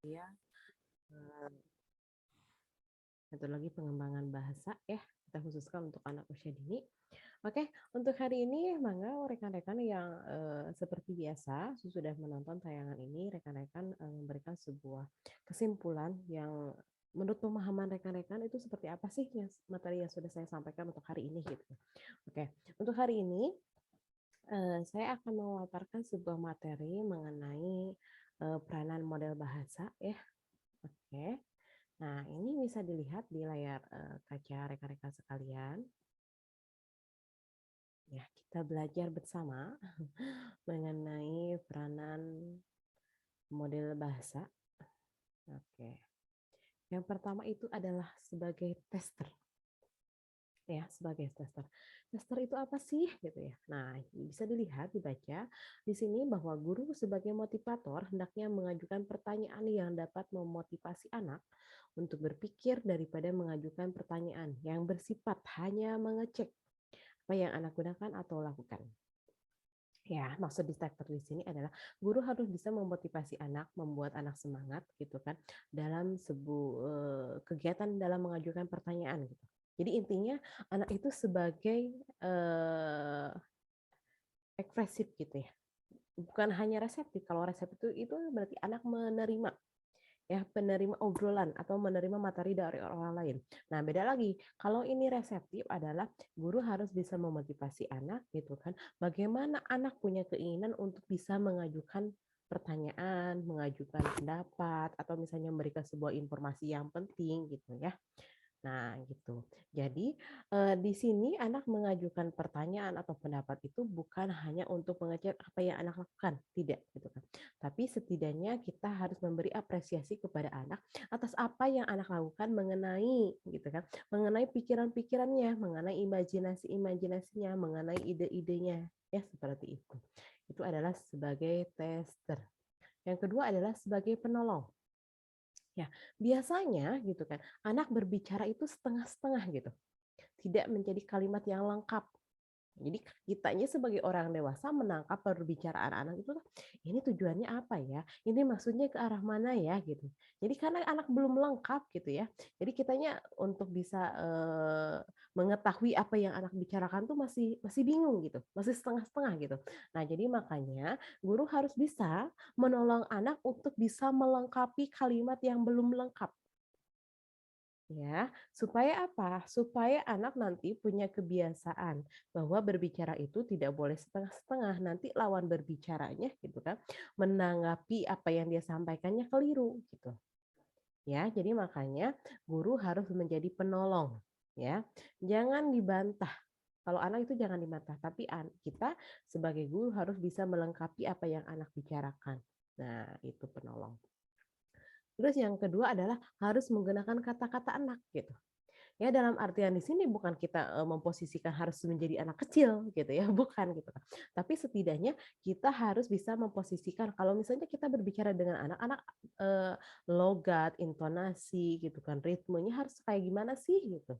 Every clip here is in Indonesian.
Ya, eee, metodologi pengembangan bahasa ya, kita khususkan untuk anak usia dini. Oke, untuk hari ini mangga rekan-rekan yang, seperti biasa sesudah menonton tayangan ini rekan-rekan, memberikan sebuah kesimpulan yang menurut pemahaman rekan-rekan itu seperti apa sih yang materi yang sudah saya sampaikan untuk hari ini gitu. Oke, untuk hari ini, saya akan memaparkan sebuah materi mengenai, peranan model bahasa ya, oke. Nah, ini bisa dilihat di layar kaca rekan-rekan sekalian. Ya, kita belajar bersama mengenai peranan model bahasa. Oke. Yang pertama itu adalah sebagai tester. Ya, sebagai tester. Tester itu apa sih gitu ya. Nah, bisa dilihat dibaca di sini bahwa guru sebagai motivator hendaknya mengajukan pertanyaan yang dapat memotivasi anak untuk berpikir daripada mengajukan pertanyaan yang bersifat hanya mengecek apa yang anak gunakan atau lakukan. Ya, maksud diktator di sini adalah guru harus bisa memotivasi anak, membuat anak semangat gitu kan dalam sebuah kegiatan dalam mengajukan pertanyaan gitu. Jadi intinya anak itu sebagai ekspresif gitu ya. Bukan hanya reseptif. Kalau reseptif itu berarti anak menerima ya, penerima obrolan atau menerima materi dari orang lain. Nah, beda lagi. Kalau ini reseptif adalah guru harus bisa memotivasi anak gitu kan. Bagaimana anak punya keinginan untuk bisa mengajukan pertanyaan, mengajukan pendapat atau misalnya memberikan sebuah informasi yang penting gitu ya. Nah, gitu. Jadi, di sini anak mengajukan pertanyaan atau pendapat itu bukan hanya untuk mengecek apa yang anak lakukan, tidak, gitu kan. Tapi setidaknya kita harus memberi apresiasi kepada anak atas apa yang anak lakukan mengenai, gitu kan, mengenai pikiran-pikirannya, mengenai imajinasi-imajinasinya, mengenai ide-idenya, ya seperti itu. Itu adalah sebagai tester. Yang kedua adalah sebagai penolong. Ya, biasanya gitu kan, anak berbicara itu setengah-setengah gitu, tidak menjadi kalimat yang lengkap. Jadi kitanya sebagai orang dewasa menangkap perbicaraan anak itu, ini tujuannya apa ya? Ini maksudnya ke arah mana ya gitu. Jadi karena anak belum lengkap gitu ya. Jadi kitanya untuk bisa mengetahui apa yang anak bicarakan tuh masih masih bingung gitu, masih setengah-setengah gitu. Nah, jadi makanya guru harus bisa menolong anak untuk bisa melengkapi kalimat yang belum lengkap. Ya, supaya apa? Supaya anak nanti punya kebiasaan bahwa berbicara itu tidak boleh setengah-setengah. Nanti lawan berbicaranya gitu kan, menanggapi apa yang dia sampaikannya keliru gitu. Ya, jadi makanya guru harus menjadi penolong ya. Jangan dibantah. Kalau anak itu jangan dibantah, tapi kita sebagai guru harus bisa melengkapi apa yang anak bicarakan. Nah, itu penolong. Terus yang kedua adalah harus menggunakan kata-kata anak gitu. Ya dalam artian di sini bukan kita, memposisikan harus menjadi anak kecil gitu ya, bukan gitu kan. Tapi setidaknya kita harus bisa memposisikan kalau misalnya kita berbicara dengan anak-anak, logat, intonasi gitu kan, ritmenya harus kayak gimana sih gitu.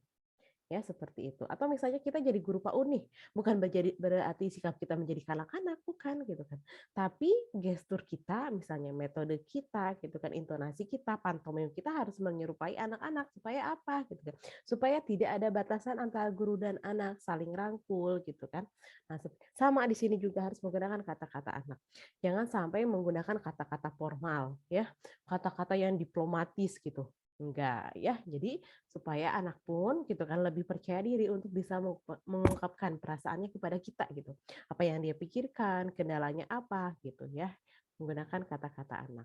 Ya seperti itu. Atau misalnya kita jadi guru PAUD nih, bukan berarti sikap kita menjadi kanak-kanak, bukan gitu kan. Tapi gestur kita, misalnya metode kita gitu kan, intonasi kita, pantomim kita harus menyerupai anak-anak supaya apa gitu kan. Supaya tidak ada batasan antara guru dan anak, saling rangkul gitu kan. Nah, sama di sini juga harus menggunakan kata-kata anak. Jangan sampai menggunakan kata-kata formal ya, kata-kata yang diplomatis gitu. Enggak ya. Jadi supaya anak pun gitu kan lebih percaya diri untuk bisa mengungkapkan perasaannya kepada kita gitu. Apa yang dia pikirkan, kendalanya apa gitu ya. Menggunakan kata-kata anak.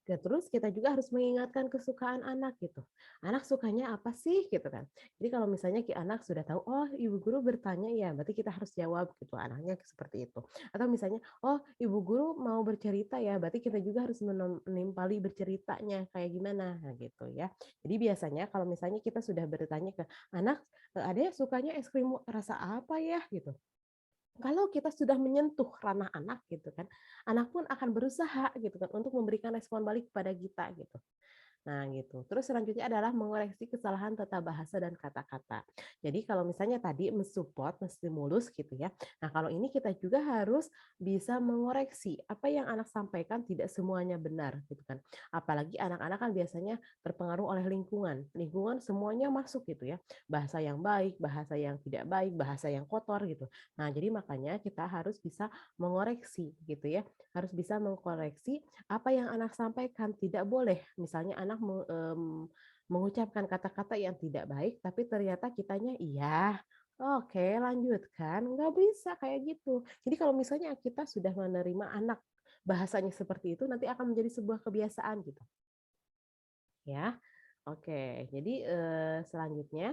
Ya, terus kita juga harus mengingatkan kesukaan anak gitu. Anak sukanya apa sih gitu kan. Jadi kalau misalnya anak sudah tahu, oh ibu guru bertanya ya, berarti kita harus jawab gitu. Anaknya seperti itu. Atau misalnya, oh ibu guru mau bercerita ya, berarti kita juga harus menimpali berceritanya kayak gimana nah, gitu ya. Jadi biasanya kalau misalnya kita sudah bertanya ke anak, adek sukanya es krim rasa apa ya gitu. Kalau kita sudah menyentuh ranah anak gitu kan, anak pun akan berusaha gitu kan untuk memberikan respon balik kepada kita gitu. Nah, gitu. Terus selanjutnya adalah mengoreksi kesalahan tata bahasa dan kata-kata. Jadi kalau misalnya tadi mensupport, menstimulus gitu ya. Nah, kalau ini kita juga harus bisa mengoreksi apa yang anak sampaikan tidak semuanya benar gitu kan. Apalagi anak-anak kan biasanya terpengaruh oleh lingkungan. Lingkungan semuanya masuk gitu ya. Bahasa yang baik, bahasa yang tidak baik, bahasa yang kotor gitu. Nah, jadi makanya kita harus bisa mengoreksi gitu ya. Harus bisa mengkoreksi apa yang anak sampaikan. Tidak boleh misalnya anak mengucapkan kata-kata yang tidak baik, tapi ternyata kitanya iya, oke lanjutkan, nggak bisa kayak gitu. Jadi kalau misalnya kita sudah menerima anak bahasanya seperti itu, nanti akan menjadi sebuah kebiasaan gitu ya. Oke, jadi selanjutnya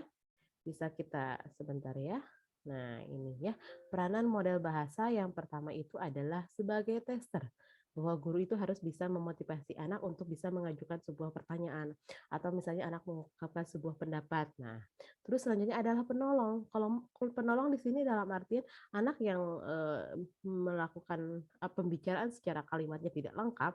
bisa kita sebentar ya. Nah, ini ya, peranan model bahasa yang pertama itu adalah sebagai tester. Bahwa guru itu harus bisa memotivasi anak untuk bisa mengajukan sebuah pertanyaan atau misalnya anak mengungkapkan sebuah pendapat. Nah, terus selanjutnya adalah penolong. Kalau penolong di sini dalam artian anak yang melakukan pembicaraan secara kalimatnya tidak lengkap,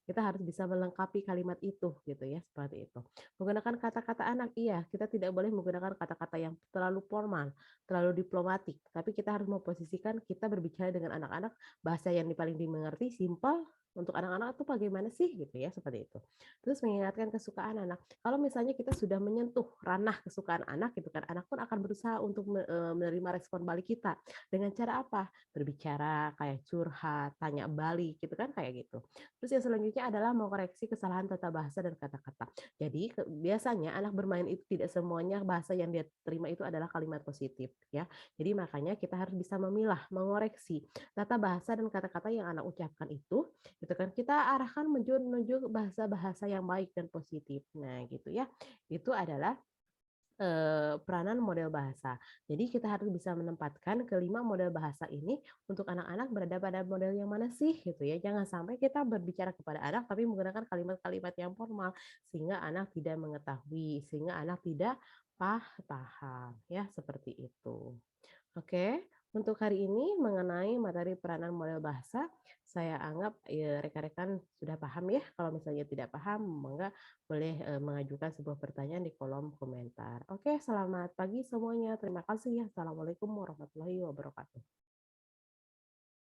kita harus bisa melengkapi kalimat itu gitu ya, seperti itu. Menggunakan kata-kata anak, iya, kita tidak boleh menggunakan kata-kata yang terlalu formal, terlalu diplomatik, tapi kita harus memposisikan kita berbicara dengan anak-anak bahasa yang paling dimengerti, simpel, untuk anak-anak itu bagaimana sih gitu ya, seperti itu. Terus mengingatkan kesukaan anak. Kalau misalnya kita sudah menyentuh ranah kesukaan anak gitu kan, anak pun akan berusaha untuk menerima respon balik kita. Dengan cara apa? Berbicara, kayak curhat, tanya balik gitu kan, kayak gitu. Terus yang selanjutnya adalah mengoreksi kesalahan tata bahasa dan kata-kata. Jadi biasanya anak bermain itu tidak semuanya bahasa yang dia terima itu adalah kalimat positif ya. Jadi makanya kita harus bisa memilah, mengoreksi tata bahasa dan kata-kata yang anak ucapkan itu kan kita arahkan menuju bahasa-bahasa yang baik dan positif. Nah, gitu ya. Itu adalah peranan model bahasa. Jadi kita harus bisa menempatkan kelima model bahasa ini untuk anak-anak berada pada model yang mana sih gitu ya. Jangan sampai kita berbicara kepada anak tapi menggunakan kalimat-kalimat yang formal sehingga anak tidak mengetahui, sehingga anak tidak paham ya seperti itu. Oke, untuk hari ini mengenai materi peranan model bahasa, saya anggap ya, rekan-rekan sudah paham ya. Kalau misalnya tidak paham, maka boleh mengajukan sebuah pertanyaan di kolom komentar. Oke, selamat pagi semuanya. Terima kasih ya. Assalamualaikum warahmatullahi wabarakatuh.